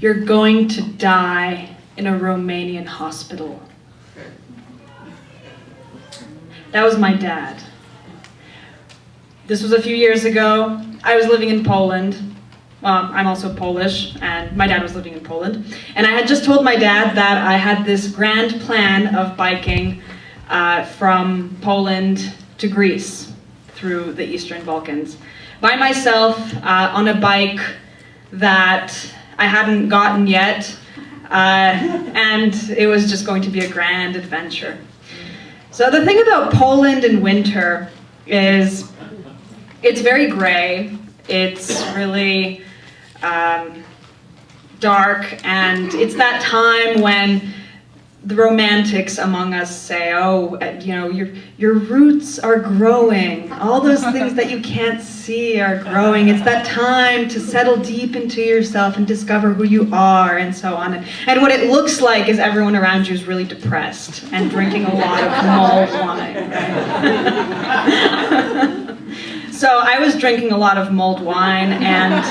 "You're going to die in a Romanian hospital." That was my dad. This was a few years ago. I was living in Poland. Well, I'm also Polish, and my dad was living in Poland. And I had just told my dad that I had this grand plan of biking from Poland to Greece through the Eastern Balkans by myself on a bike that I hadn't gotten yet, and it was just going to be a grand adventure. So the thing about Poland in winter is it's very gray, it's really dark, and it's that time when the romantics among us say, "Oh, you know, your roots are growing. All those things that you can't see are growing. It's that time to settle deep into yourself and discover who you are," and so on. And what it looks like is everyone around you is really depressed and drinking a lot of mulled wine. So I was drinking a lot of mulled wine and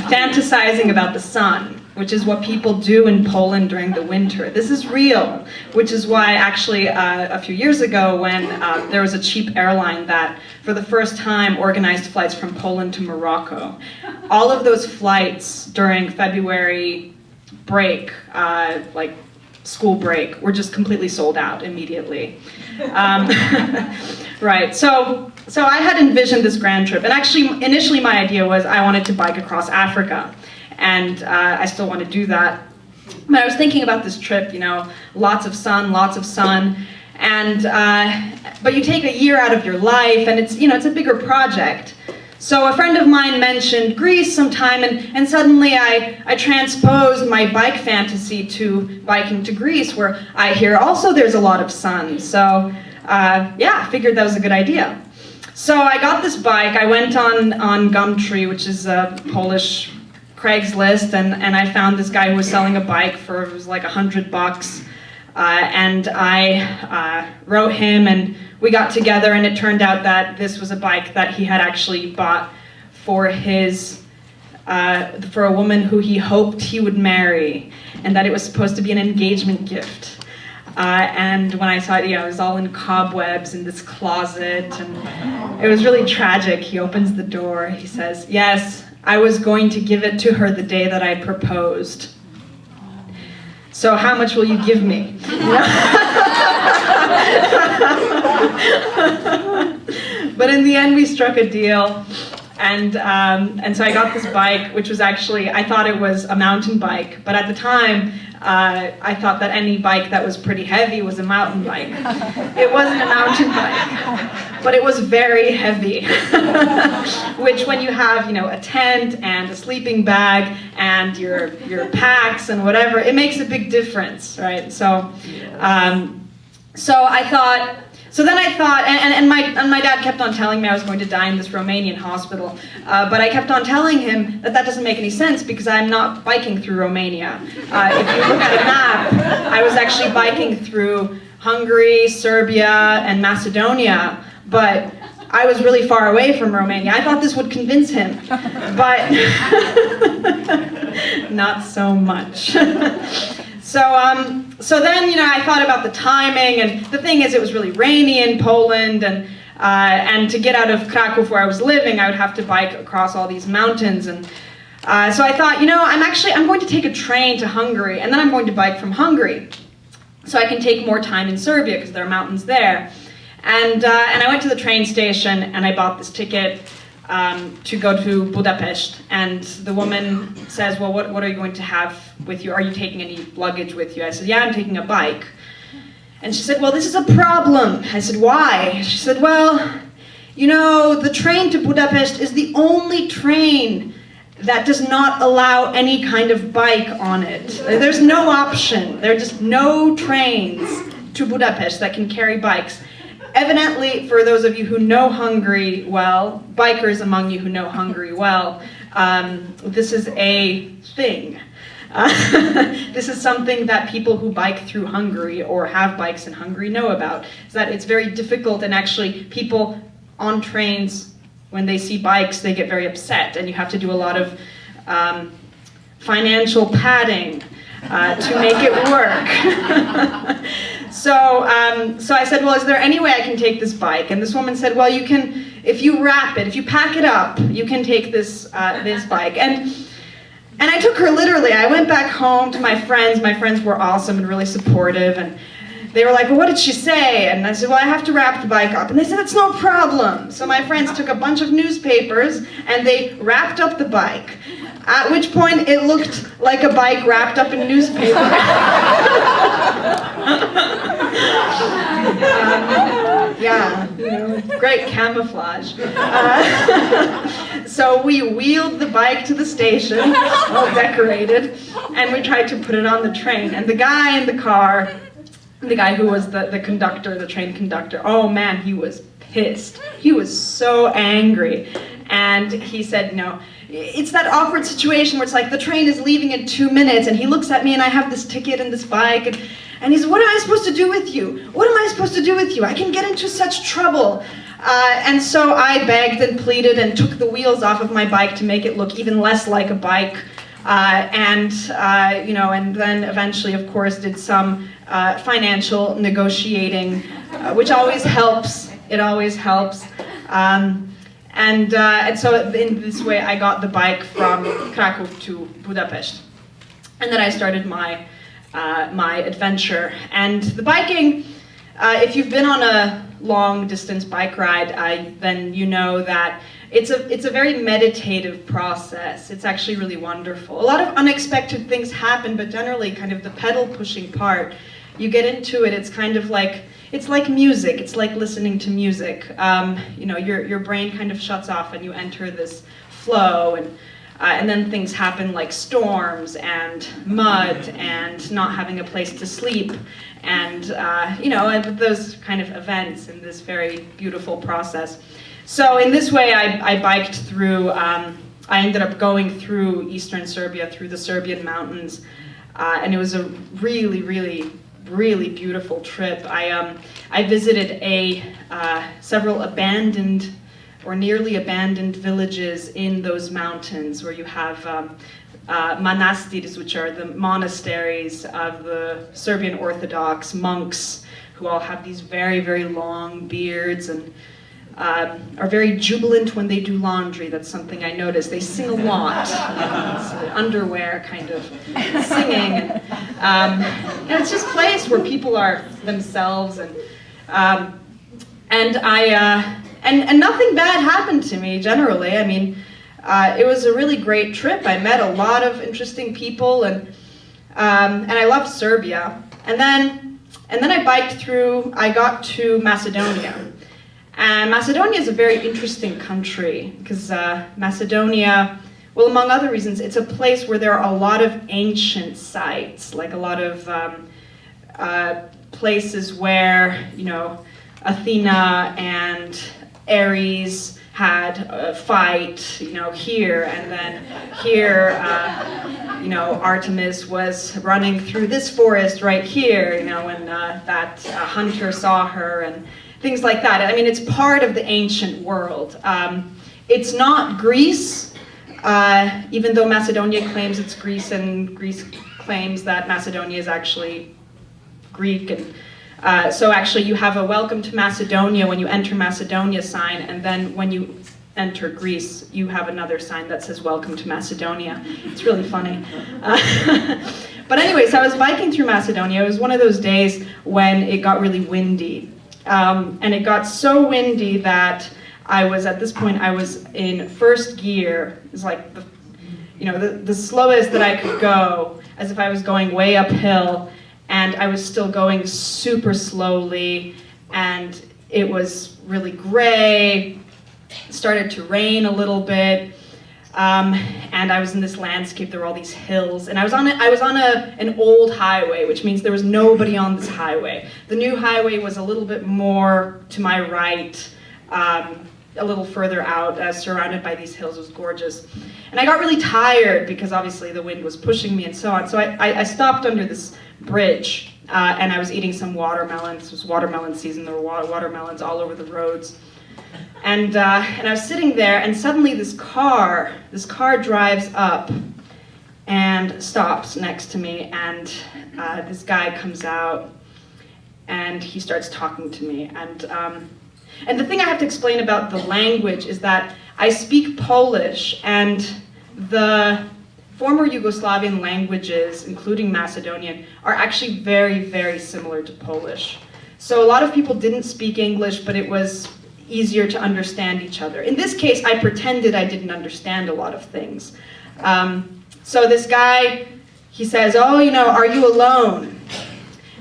fantasizing about the sun, which is what people do in Poland during the winter. This is real, which is why actually a few years ago when there was a cheap airline that for the first time organized flights from Poland to Morocco. All of those flights during February break, like school break, were just completely sold out immediately. Right, so I had envisioned this grand trip, and actually initially my idea was I wanted to bike across Africa. And I still want to do that. But I was thinking about this trip, you know, lots of sun, and but you take a year out of your life, and it's, you know, it's a bigger project. So a friend of mine mentioned Greece sometime, and suddenly I transposed my bike fantasy to biking to Greece, where I hear also there's a lot of sun. So yeah, I figured that was a good idea. So I got this bike. I went on Gumtree, which is a Polish Craigslist, and I found this guy who was selling a bike for, it was like $100, and I wrote him, and we got together, and it turned out that this was a bike that he had actually bought for for a woman who he hoped he would marry, and that it was supposed to be an engagement gift. And when I saw it, it was all in cobwebs in this closet, and it was really tragic. He opens the door, he says, "Yes, I was going to give it to her the day that I proposed. So how much will you give me?" But in the end, we struck a deal. And so I got this bike, which was actually, I thought it was a mountain bike. But at the time, I thought that any bike that was pretty heavy was a mountain bike. It wasn't a mountain bike, but it was very heavy. Which when you have, you know, a tent and a sleeping bag and your packs and whatever, it makes a big difference, right? So then I thought, and my dad kept on telling me I was going to die in this Romanian hospital, but I kept on telling him that doesn't make any sense because I'm not biking through Romania. If you look at a map, I was actually biking through Hungary, Serbia, and Macedonia, but I was really far away from Romania. I thought this would convince him, but not so much. So then, you know, I thought about the timing, and the thing is, it was really rainy in Poland, and to get out of Kraków, where I was living, I would have to bike across all these mountains, and so I thought, you know, I'm going to take a train to Hungary, and then I'm going to bike from Hungary, so I can take more time in Serbia because there are mountains there, and I went to the train station, and I bought this ticket to go to Budapest, and the woman says, "Well, what are you going to have with you? Are you taking any luggage with you?" I said, "Yeah, I'm taking a bike." And she said, "Well, this is a problem." I said, "Why?" She said, "Well, you know, the train to Budapest is the only train that does not allow any kind of bike on it. There's no option. There are just no trains to Budapest that can carry bikes." Evidently, for those of you who know Hungary well, bikers among you who know Hungary well, this is a thing. This is something that people who bike through Hungary or have bikes in Hungary know about, is that it's very difficult, and actually people on trains, when they see bikes, they get very upset, and you have to do a lot of financial padding to make it work. So I said, well, is there any way I can take this bike? And this woman said, well, you can, if you wrap it, if you pack it up, you can take this this bike. And I took her literally. I went back home to my friends. My friends were awesome and really supportive. And they were like, well, what did she say? And I said, well, I have to wrap the bike up. And they said, that's no problem. So my friends took a bunch of newspapers and they wrapped up the bike. At which point it looked like a bike wrapped up in newspaper. Yeah, you know, great camouflage. So we wheeled the bike to the station, all decorated, and we tried to put it on the train. And the guy in the car, the guy who was the conductor, the train conductor, oh man, he was pissed. He was so angry. And he said, no, it's that awkward situation where it's like the train is leaving in 2 minutes and he looks at me and I have this ticket and this bike and he says, what am I supposed to do with you? What am I supposed to do with you? I can get into such trouble. And so I begged and pleaded and took the wheels off of my bike to make it look even less like a bike. You know, and then eventually, of course, did some financial negotiating, which always helps. It always helps. And so in this way, I got the bike from Krakow to Budapest. And then I started my adventure. And the biking, if you've been on a long distance bike ride, then you know that it's a very meditative process. It's actually really wonderful. A lot of unexpected things happen, but generally kind of the pedal pushing part, you get into it, it's kind of like, it's like music. It's like listening to music. You know, your brain kind of shuts off and you enter this flow, and then things happen like storms and mud and not having a place to sleep, and you know, and those kind of events in this very beautiful process. So in this way, I biked through. I ended up going through eastern Serbia, through the Serbian mountains, and it was a really, really, really beautiful trip. I visited several abandoned or nearly abandoned villages in those mountains where you have monastirs, which are the monasteries of the Serbian Orthodox monks who all have these very, very long beards and are very jubilant when they do laundry. That's something I noticed. They sing a lot. It's underwear kind of singing. And it's just a place where people are themselves, and nothing bad happened to me generally. I mean, it was a really great trip. I met a lot of interesting people, and I loved Serbia. And then I biked through. I got to Macedonia. And Macedonia is a very interesting country because Macedonia, well, among other reasons, it's a place where there are a lot of ancient sites, like a lot of places where, you know, Athena and Ares had a fight, you know, here, and then here, you know, Artemis was running through this forest right here, you know, and that hunter saw her, and things like that. I mean, it's part of the ancient world. It's not Greece, even though Macedonia claims it's Greece, and Greece claims that Macedonia is actually Greek. And so actually you have a welcome to Macedonia when you enter Macedonia sign, and then when you enter Greece, you have another sign that says welcome to Macedonia. It's really funny. But anyways, I was biking through Macedonia. It was one of those days when it got really windy. And it got so windy that at this point I was in first gear. It was like the slowest that I could go, as if I was going way uphill, and I was still going super slowly, and it was really gray. It started to rain a little bit, and I was in this landscape. There were all these hills, and I was on an old highway, which means there was nobody on this highway. The new highway was a little bit more to my right, a little further out, surrounded by these hills. It was gorgeous. And I got really tired because obviously the wind was pushing me and so on. So I stopped under this bridge, and I was eating some watermelons. It was watermelon season. There were watermelons all over the roads. And I was sitting there, and suddenly this car drives up, and stops next to me, and this guy comes out and he starts talking to me. And the thing I have to explain about the language is that I speak Polish, and the former Yugoslavian languages, including Macedonian, are actually very, very similar to Polish. So a lot of people didn't speak English, but it was easier to understand each other. In this case, I pretended I didn't understand a lot of things. So this guy, he says, "Oh, are you alone?"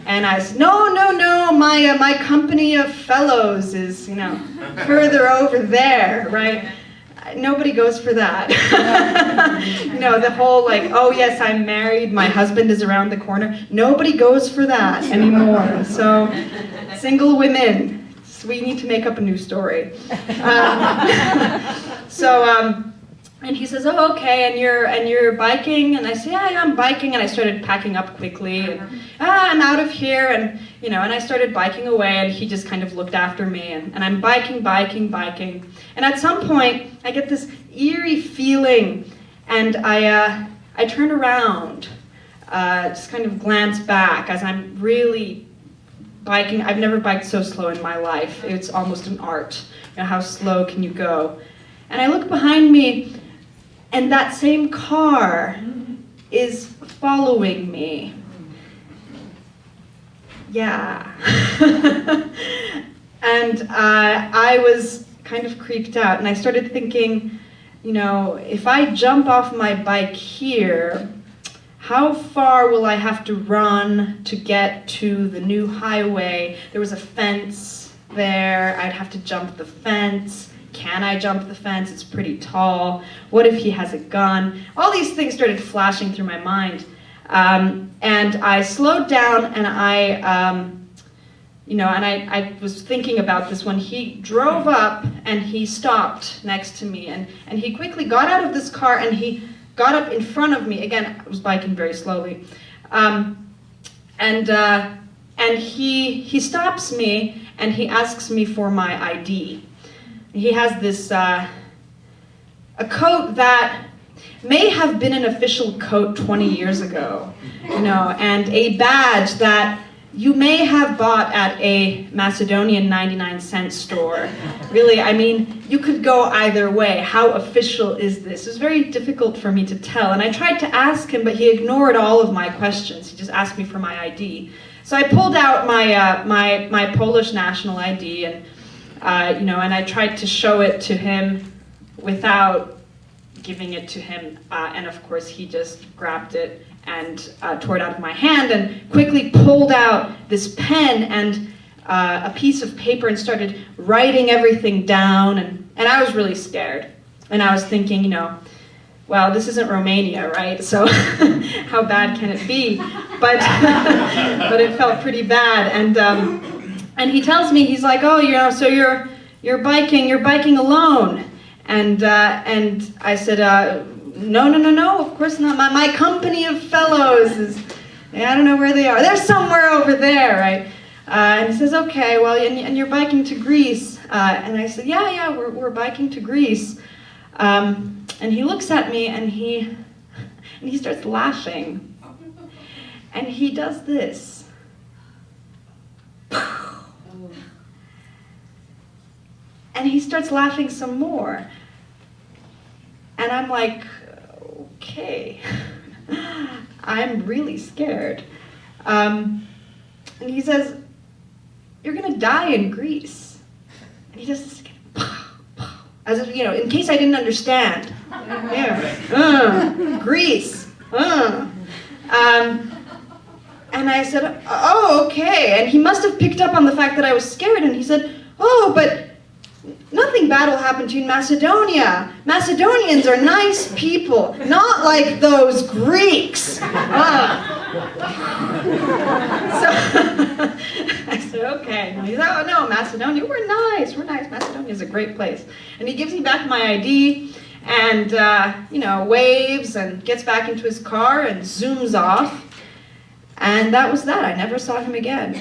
And I said, "No, my company of fellows is, further over there," right? Nobody goes for that. The whole "Oh yes, I'm married, my husband is around the corner." Nobody goes for that anymore. So, single women, we need to make up a new story. And he says, "Oh, okay, and you're biking?" And I say, "Yeah, I'm biking." And I started packing up quickly, and I'm out of here, and and I started biking away, and he just kind of looked after me, and I'm biking. And at some point, I get this eerie feeling, and I turn around, just kind of glance back as I'm really biking. I've never biked so slow in my life. It's almost an art. How slow can you go? And I look behind me, and that same car is following me. Yeah. And I was kind of creeped out, and I started thinking, if I jump off my bike here, how far will I have to run to get to the new highway? There was a fence there. I'd have to jump the fence. Can I jump the fence? It's pretty tall. What if he has a gun? All these things started flashing through my mind. And I slowed down, and I was thinking about this when he drove up and he stopped next to me, and he quickly got out of this car and he got up in front of me. Again, I was biking very slowly. And he stops me and he asks me for my ID. He has this, a coat that may have been an official coat 20 years ago, and a badge that you may have bought at a Macedonian 99-cent store. Really, you could go either way. How official is this? It was very difficult for me to tell, and I tried to ask him, but he ignored all of my questions. He just asked me for my ID. So I pulled out my Polish national ID, and and I tried to show it to him without giving it to him, and of course he just grabbed it and tore it out of my hand and quickly pulled out this pen and a piece of paper and started writing everything down, and I was really scared. And I was thinking, well, this isn't Romania, right? So how bad can it be? But but it felt pretty bad. And he tells me, he's like, "Oh, so you're biking alone." And I said, no, of course not. My company of fellows is, I don't know where they are. They're somewhere over there, right? And he says, "Okay, well, and you're biking to Greece." And I said, yeah, we're biking to Greece. And he looks at me and he starts laughing. And he does this. And he starts laughing some more. And I'm like, okay, I'm really scared. And he says, "You're gonna die in Greece." And he does this again, as if, in case I didn't understand. Yeah, Greece. And I said, "Oh, okay." And he must have picked up on the fact that I was scared, and he said, "Oh, but nothing bad will happen to you in Macedonia. Macedonians are nice people, not like those Greeks." So I said, "Okay." And he said, "Oh no, Macedonia, we're nice. Macedonia's a great place." And he gives me back my ID and waves and gets back into his car and zooms off. And that was that. I never saw him again.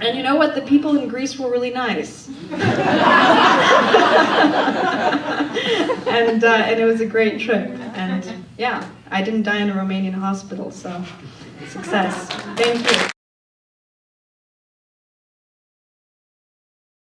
And you know what? The people in Greece were really nice. And and it was a great trip. And yeah, I didn't die in a Romanian hospital, so success. Thank you.